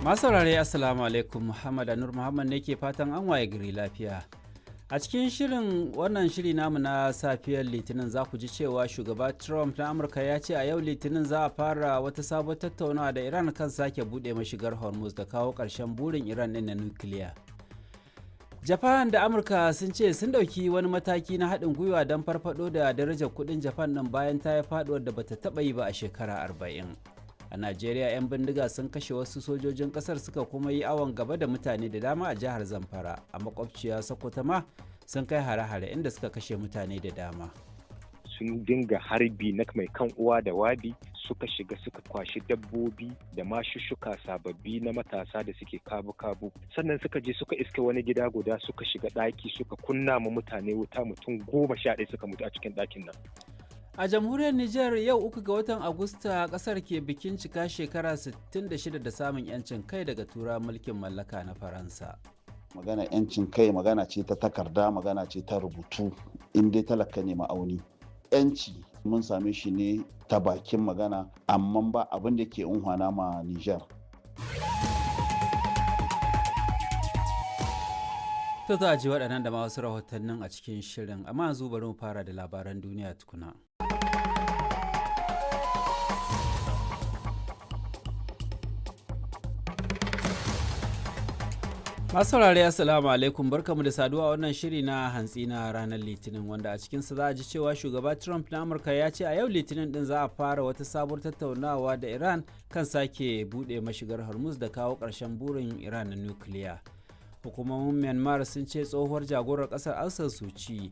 Masu saurare Assalamu alaikum, Muhammad Anur Muhammad ne ke fatan an waye gari lafiya. A cikin wannan shiri namu na safiyar Litinin za ku ji cewa shugaba Trump na Amurka ya ce a yau Litinin za a fara wata sabon tattaunawa da Iran kan sake buɗe mashigar Hormuz da kawo ƙarshen burin Iran ɗin na nukiliya. Japan da Amurka sun ce sun ɗauki wani mataki na haɗin gwiwa don farfaɗo da darajar kuɗin Japan ɗin bayan ta yi faɗuwar da bata taɓa yi ba a shekara 40. A Najeriya 'yan bindiga sun kashe wasu sojojin kasar suka kuma yi awon gaba da mutane da dama a jihar Zamfara. A makwabciya Sokoto ma sun kai hare-hare inda suka kashe mutane da dama. Sun dinga harbi na mai kan uwa da wabi, suka shiga suka kwashi dabbobi da mashushuka sababbi na matasa da suke kabu-kabu. Sannan suka je suka iske wani gida guda suka shiga ɗaki suka kunna ma mutane wuta, mutum 11 suka mutu a cikin ɗakin nan. A jamhuriyar Nijar yau 3 ga watan Agusta kasar ke bikin cika shekara 66 da samun 'yancin kai daga tura mulkin mallaka na Faransa. Magana 'yancin kai magana ce ta takarda, magana ce ta rubutu, in dai talaka ne ma'auni. 'Yanci mun same shi ne ta bakin magana, amma ba abin da ke unhwana ma Nijar. To za a ji waɗannan da ma wasu rahotannin a cikin shirin, amma yanzu bari mu fara da labaran duniya tukuna. Masu saurare Assalamu alaikum, barkamu da saduwa wannan shiri na hantsi na ranar Litinin, wanda a cikinsa za a ji cewa shugaba Trump na Amurka ya ce a yau Litinin din za a fara wata sabuwar tattaunawa da Iran kan sake buɗe mashigar Hormuz da kawo ƙarshen burin Iran na nukiliya. Hukumomin Myanmar sun ce tsohuwar jagorar ƙasar Aung San Suu Kyi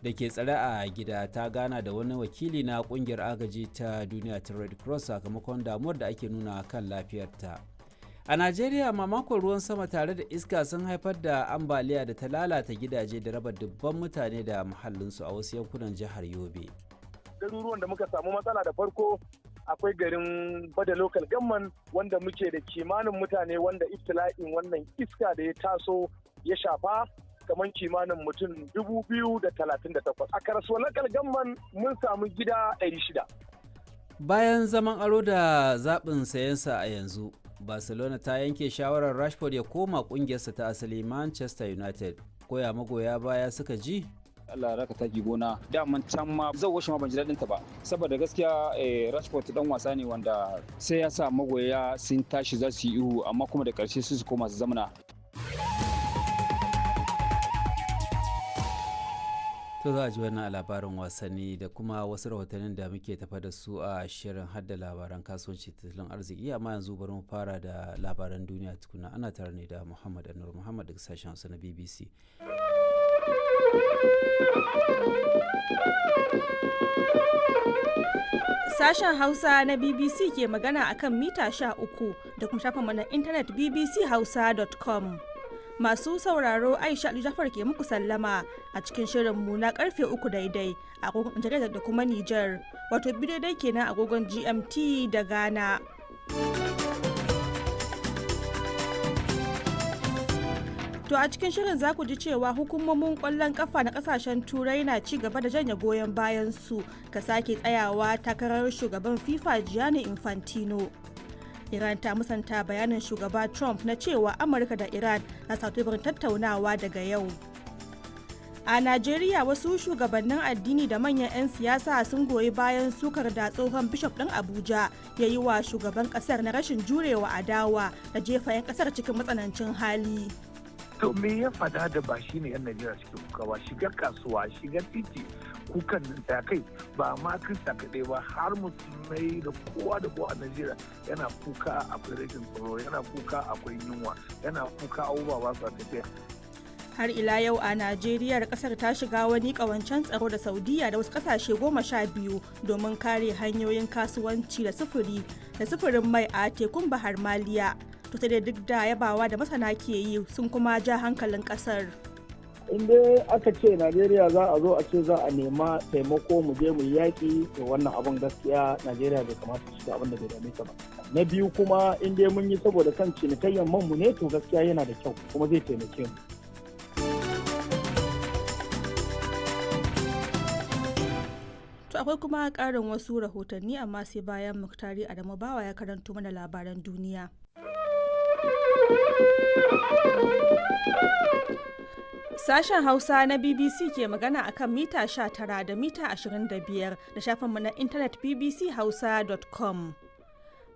da ke tsare a gida ta gana da wani wakili na ƙungiyar agaji ta duniya ta Red Cross sakamakon damuwar da ake nuna kan lafiyarta. A Najeriya mamakon ruwan sama tare da iska sun haifar da ambaliya da ta lalata gidaje da raba dubban mutane da muhallinsu a wasu yankunan jihar Yobe. Garuruwan da muka samu matsala da farko akwai garin Bada Local Government wanda muke da kimanin mutane wanda iftila'in wannan iska da ya taso ya shafa kamar kimanin mutum 238. A Karasuwa Local Government mun samu gida 600. Bayan zaman aro da zaɓin sayensa a yanzu, Barcelona ta yanke shawarar Rashford ya koma ƙungiyarsa ta asali Manchester United. Koya magoya baya suka ji? Allah raka taki gona daman can ma zan washe ma ban ji daɗin ta ba saboda gaskiya Rashford dan wasa ne wanda sai ya sa magoya sun tashi za su yi ihu amma kuma da ƙarshe su koma su zamana. To za a ji wannan labarin wasanni da kuma wasu rahotannin da muke tafa da su a shirin hadda labaran kasuwanci tattalin arziki, amma yanzu bari mu fara da labaran duniya tukuna. Ana tare ne da Muhammad Anur Muhammad daga sashen Hausa na BBC. Sashen Hausa na BBC ke magana akan mita 13 da kuma shafin mana intanet bbchausa.com. Masu sauraro Aisha Jafar ke muku sallama a cikin shirinmu na karfe 3 daidai a agogon Nijar da kuma Nijar, wato biyu daidai kenan agogon GMT da Ghana. To a cikin shirin za ku ji cewa hukumomin kwallon kafa na kasashen Turai na ci gaba da janye goyon bayan su ka sake tsayawa takarar shugaban FIFA Gianni Infantino. Iran ta musanta bayanin shugaba Trump na cewa Amurka da Iran na teburin tattaunawa daga yau. A Najeriya wasu shugabannin addini da manyan 'yan siyasa sun goyi bayan sukar da tsohon bishop ɗin Abuja ya yi wa shugaban ƙasar na rashin jurewa adawa da jefa 'yan ƙasar cikin matsanancin hali. To me ya fada da ba shi ne 'yan Najeriya suke kuka ba, shiga kasuwa, shiga titi, kukan da kai ba ma Kirista kaɗai ba har musulmai da kowa a Najeriya yana kuka akwai rashin tsaro, yana kuka akwai yunwa, yana kuka abubuwa ba su tafiya. Har ila yau a Najeriya kasar ta shiga wani kawancen tsaro da Saudiya da wasu kasashe 12 domin kare hanyoyin kasuwanci da sufurin mai a tekun Bahar Maliya. To sai dai duk da yabawa da masana ke yi sun kuma ja hankalin kasar. In dai aka ce Najeriya za a zo a ce za a nema taimako mu je mu yaƙi, to wannan abun gaskiya Najeriya bai kamata su shiga abin da bai dame ta ba. Na biyu kuma in dai mun yi saboda kan cinikayyar manmu ne, to gaskiya yana da kyau kuma zai taimake mu. To akwai kuma ƙarin wasu rahotanni amma sai bayan Muktari Adamu Bawa ya karanto mana labaran duniya. Sashen Hausa na BBC ke magana akan mita 19 da mita 25 da shafinmu na intanet bbchausa.com.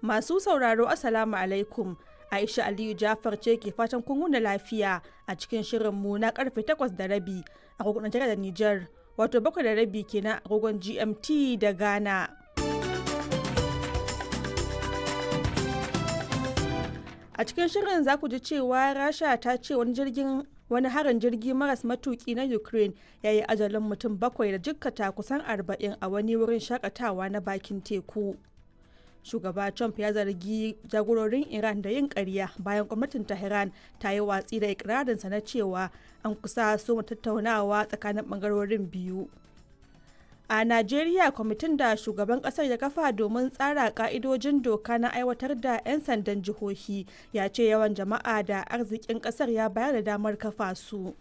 Masu sauraro Assalamu alaikum. Aisha Aliyu Jafar ce ke fatan kun wuni lafiya a cikin shirinmu na karfe 8:30 a agogon Nijar da Nijar, wato 7:30 kenan a agogon GMT da Ghana. A cikin shirin za ku ji cewa Rasha ta ce wani harin jirgi maras matuki na Ukraine ya yi ajalin mutum 7 da jikkata kusan 40 a wani wurin shakatawa na bakin teku. Shugaba Trump ya zargi jagororin Iran da yin ƙarya bayan gwamnatin Tehran ta yi watsi da ikirarinsa na cewa an kusa soma tattaunawa tsakanin bangarorin biyu. A Najeriya, kwamitin da shugaban kasar ya kafa domin tsara ka'idojin doka na aiwatar da 'yan sandan jihohi ya ce yawan jama'a da arzikin kasar ya bayar da damar kafa su.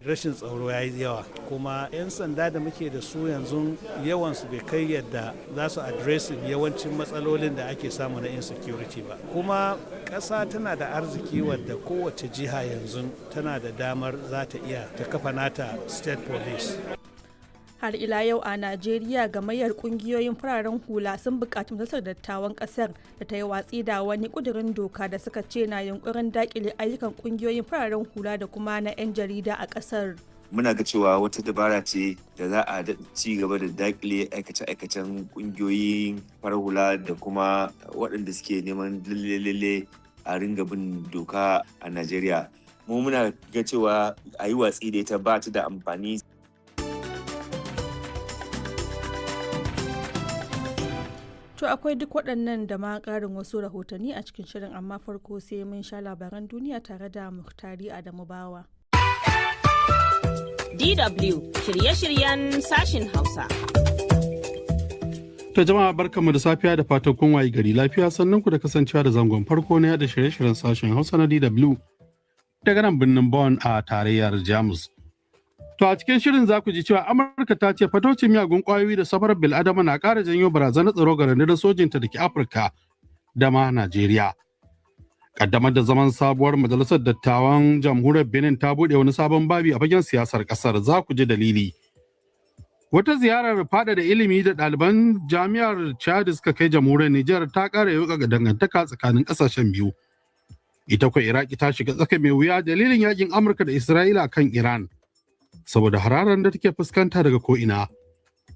Rashin tsaro ya yi yawa, kuma 'yan sanda da muke da su yanzu yawansu bai kai yadda za su adresin yawancin matsalolin da ake samu na insecurity ba. Kuma ƙasa tana da arziki wadda kowace jiha yanzu tana da damar za ta iya ta kafa nata state police. Har ila yau a Najeriya, gamayyar kungiyoyin fararen hula sun buƙaci majalisar dattawan ƙasar da ta yi watsi da wani ƙudurin doka da suka ce na yunkurin daƙile ayyukan kungiyoyin fararen hula da kuma na 'yan jarida a ƙasar. Muna ga cewa wata dabara ce da za a ci gaba da daƙile aikace-aikacen kungiyoyin farar hula da kuma waɗanda suke neman lalle a ringa bin doka a Najeriya. Mu muna ga cewa a yi watsi da ita ba ta da amfani. To akwai duk waɗannan da ma ƙarin wasu rahotanni a cikin shirin, amma farko sai mun sha labaran duniya tare da Muhtari Adamu Bawa. DW shirye-shiryen sashin Hausa. To jama'a barkanmu da safiya da fatan kun wayi gari lafiya, sannan ku da kasancewa da zangon farko na yada shirye-shiryen sashin Hausa na DW daga nan birnin Bonn a tarayyar Jamus. To a cikin shirin za ku ji cewa Amurka ta ce fatocin miyagun ƙwayoyi da safarar bil'adama na ƙara janyo barazanar tsaro ga rundunar sojinta da ke Afirka da ma Najeriya. Ƙaddamar da zaman sabuwar majalisar dattawan jamhuriyar Benin ta buɗe wani sabon babi a fagen siyasar ƙasar, za ku ji dalili. Wata ziyarar faɗaɗa ilimi da ɗaliban jami'ar Chad suka kai jamhuriyar Nijar ta ƙara yauƙa dangantaka tsakanin ƙasashen biyu. Ita kuwa Iraki ta shiga tsaka mai wuya dalilin yakin Amurka da Isra'ila kan Iran. Saboda hararar da take fuskanta daga ko'ina.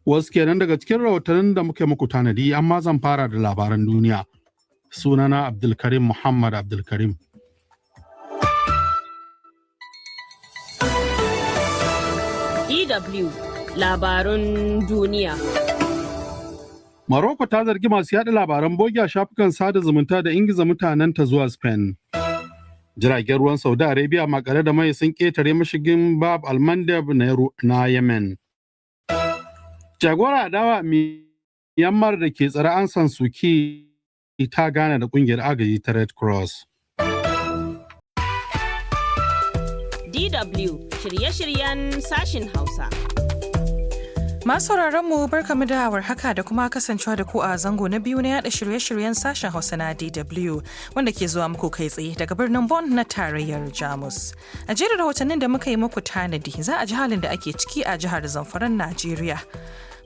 Wasu kenan daga cikin rahotannin da muke muku tanadi, amma zan fara da labaran duniya. Sunana Abdulkarim Muhammad Abdulkarim. DW labarun duniya. Morocco ta zargi masu yaɗa labaran bogi a shafukan sada zumunta da ingiza mutanenta zuwa Spain. Jiragen ruwan Saudi Arabia makare da mai sun ƙetare mashigin Bab al-Mandeb na Yemen. Jagora adawa Myanmar da ke tsare Aung San Suu Kyi ta gana da ƙungiyar agaji ta Red Cross. DW shirye-shiryen sashin Hausa. Masu mu barkamu da warhaka da kuma kasancewa da ku a zango na biyu na yada shirye-shiryen sashen Hausa na DW wanda ke zuwa muku kai tsaye daga birnin Bonn na tarayyar Jamus. A jerin rahotannin da muka yi muku tanadi, za a ji halin da ake ciki a jihar Zamfara, Najeriya.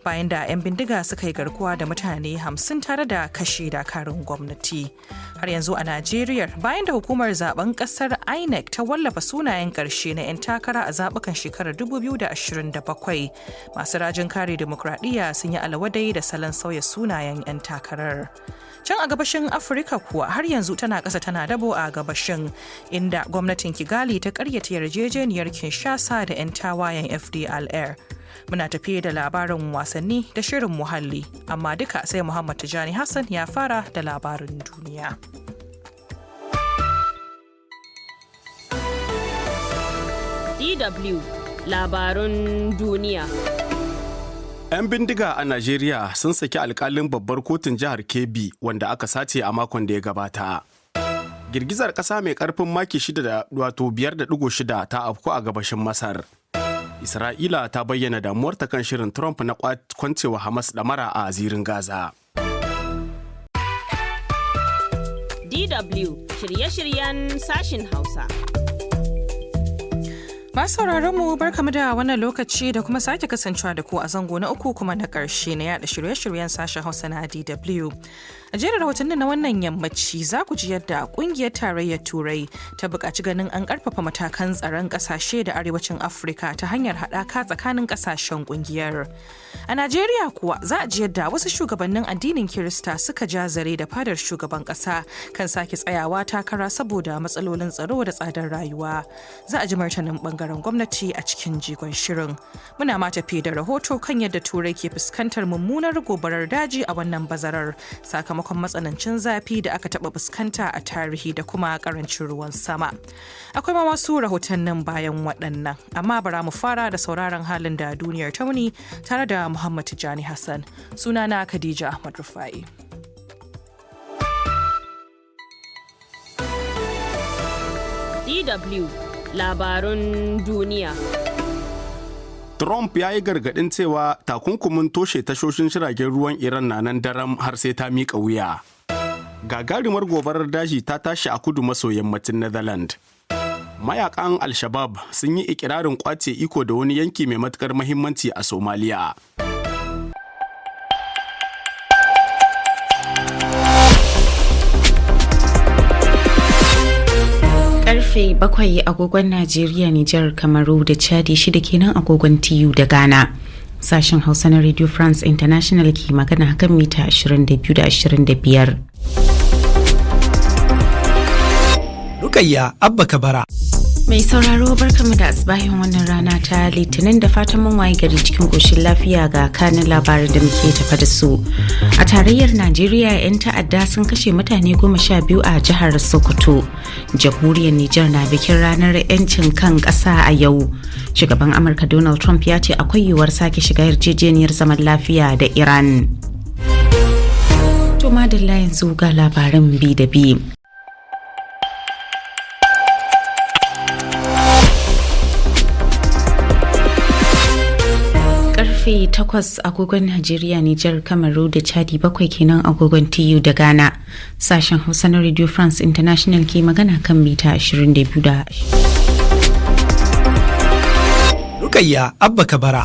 Bayan da 'yan bindiga suka yi garkuwa da mutane 50 tare da kashe dakarun gwamnati. Har yanzu a Najeriya, bayan da hukumar zaben kasar INEC ta wallafa sunayen karshe na 'yan takara a zabukan shekarar 2027, masu rajin kare demokradiyya sun yi alawadai da salon sauya sunayen 'yan takarar. Can a gabashin Afirka kuwa har yanzu tana ƙasa tana dabo a gabashin, inda gwamnatin Kigali ta karyata yarjejeniyar Kinshasa da 'yan tawayen FDLR. Muna tafiye da labarin wasanni da shirin muhalli, amma duka sai Muhammad Tijani Hassan ya fara da labarin duniya. DW labarun duniya. 'Yan bindiga a Najeriya sun saki alkalin babbar kotun jihar Kebbi wanda aka sace a makon da ya gabata. Girgizar ƙasa mai ƙarfin maki 5.6 ta afku a gabashin Masar. Isra'ila ta bayyana damuwarta kan shirin Trump na kwancewa Hamas ɗamara a zirin Gaza. DW shirye-shiryen sashin Hausa. Masu sauraron mu barkamu da wannan lokaci da kuma sake kasancewa da ku a zango na uku kuma na ƙarshe na yada shirye-shiryen sashen Hausa na DW. A jerin rahotannin na wannan yammaci za ku ji yadda kungiyar tarayyar Turai ta buƙaci ganin an ƙarfafa matakan tsaron ƙasashe da arewacin Afirka ta hanyar haɗaka tsakanin ƙasashen kungiyar. A Najeriya kuwa za a ji yadda wasu shugabannin addinin Kirista suka ja zare da fadar shugaban ƙasa kan sake tsayawa takara saboda matsalolin tsaro da tsadar rayuwa. Za a ji martanin ɓangaren gwamnati a cikin jigon shirin. Muna ma tafi da rahoto kan yadda Turai ke fuskantar mummunar gobarar daji a wannan bazarar sakamakon matsanancin zafi da aka taɓa fuskanta a tarihi da kuma ƙarancin ruwan sama. Akwai ma wasu rahotannin bayan waɗannan, amma bara mu fara da sauraron halin da duniyar ta wuni tare da Muhammad Tijani Hassan. Sunana Khadija Ahmad Rufai. DW Labarun duniya. Trump ya yi gargaɗin cewa takunkumin toshe tashoshin jiragen ruwan Iran na nan daram har sai ta miƙa wuya. Gagarumar gobarar daji ta tashi a kudu maso yammacin Netherlands. Mayakan Al-Shabab sun yi ikirarin kwace iko da wani yanki mai matukar muhimmanci a Somalia. Karfe 7 agogon Najeriya, Nijar, Kamaru da Chadi, 6 kenan agogon TU da Ghana. Sashen Hausa na Radio France International ke magana kan mita 22 da 25. Rukayya Abba Kabara. Mai sauraro barkamu da asbahin wannan rana ta Litinin da fatan mun waye gari cikin koshin lafiya ga kanin labarin da muke tafa da su. A tarayyar Najeriya 'yan ta'adda sun kashe mutane 12 a jihar Sokoto. Jamhuriyar Nijar na bikin ranar 'yancin kan ƙasa a yau. Shugaban Amurka Donald Trump ya ce akwai yiwuwar sake shiga yarjejeniyar zaman lafiya da Iran. To madalla yanzu ga labarin bi da bi. Karfe 8 agogon Najeriya, Nijar, Kamaru da Chadi, 7 kenan agogon TU da Ghana. Sashen Hausa na Radio France International ke magana kan mita 22 da. Rukayya Abba Kabara.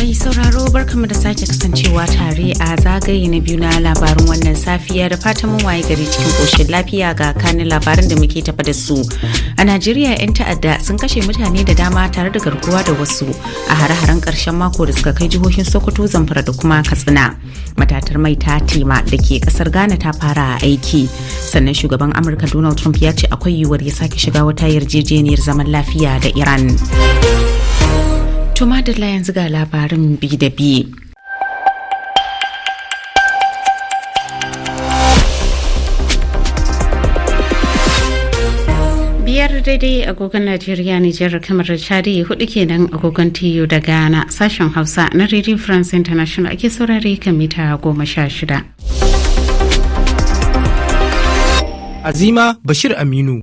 Mai sauraro barkamu da sake kasancewa tare a zagaye na biyu na labarin wannan safiya da fatan mun waye gari cikin koshin lafiya ga kanin labarin da muke tafa da su. A Najeriya 'yan ta'adda sun kashe mutane da dama tare da garkuwa da wasu a hare-haren karshen mako da suka kai jihohin Sokoto, Zamfara da kuma Katsina. Matatar mai ta Tema da ke kasar Ghana ta fara aiki. Sannan shugaban Amurka Donald Trump ya ce akwai yiwuwar ya sake shiga wata yarjejeniyar zaman lafiya da Iran. To madalla yanzu ga labarin bi da bi. Biyar daidai agogon Najeriya, Nijar, kamar Chadi, 4 kenan agogon TU da Ghana. Sashen Hausa na Radio France International ake saurare kan mita 16. Azima Bashir Aminu.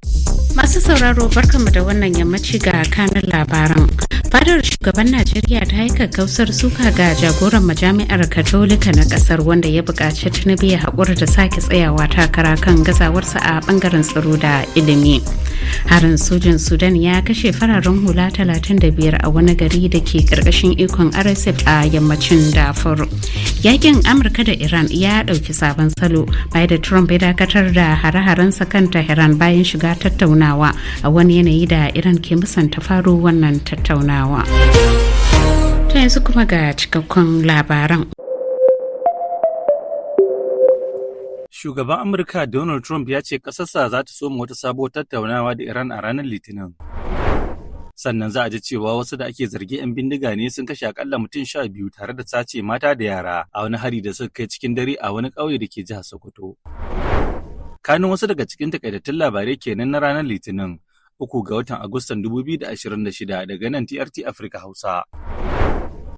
Masu sauraro barkanmu da wannan yammaci ga kanin labaran. Fadar shugaban Najeriya ta yi kakkausar suka ga jagoran majami'ar Katolika na kasar wanda ya buƙaci Tinubu ya haƙura da sake tsayawa takara kan gazawarsa a ɓangaren tsaro da ilimi. Harin sojin Sudan ya kashe fararen hula 35 a wani gari da ke ƙarƙashin ikon RSF a yammacin Darfur. Yakin Amurka da Iran ya ɗauki sabon salo bayan da Trump ya dakatar da hare-harensa kan Tehran bayan shiga tattaunawa a wani yanayi da Iran ke musanta faro wannan tattaunawa. Ta yanzu kuma ga cikakkun labaran. Shugaban Amurka Donald Trump ya ce ƙasarsa za ta soma wata sabuwar tattaunawa da Iran a ranar Litinin. Sannan za a ji cewa wasu da ake zargi 'yan bindiga ne sun kashe akalla mutum 12 tare da sace mata da yara a wani hari da suka kai cikin dare a wani ƙauye da ke jihar Sokoto. Kanin wasu daga cikin takaitattun labarai kenan na ranar Litinin 3 ga watan Agustan 2026 daga nan TRT Africa Hausa.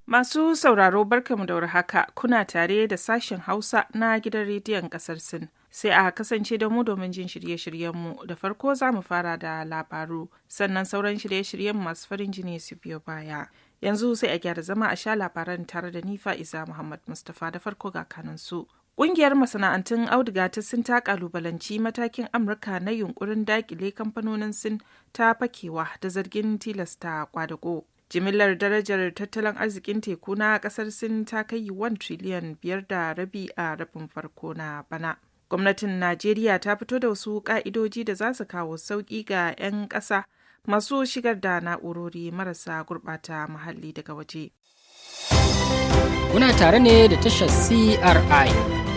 Masu sauraro barkamu da warhaka, kuna tare da sashen Hausa na gidan rediyon kasar Sin. Sai a kasance da mu domin jin shirye-shiryenmu. Da farko za mu fara da labaru, sannan sauran shirye-shiryen masu farin jini su biyo baya. Yanzu sai a gyara zama a sha labaran tare da ni Fa'iza Muhammad Mustapha. Da farko ga kanansu. Ƙungiyar masana'antun auduga ta Sin ta kalubalanci matakin Amurka na yunkurin dakile kamfanonin Sin ta fakewa da zargin tilasta kwadago. Jimillar darajar tattalin arzikin teku na ƙasar Sin ta kai $1 triliyan 5.5 a rabin farko na bana. Gwamnatin Najeriya ta fito da wasu ƙa'idoji da za su kawo sauƙi ga 'yan ƙasa masu shigar da na'urori marasa gurɓata muhalli daga waje. Kuna tare ne da tashar CRI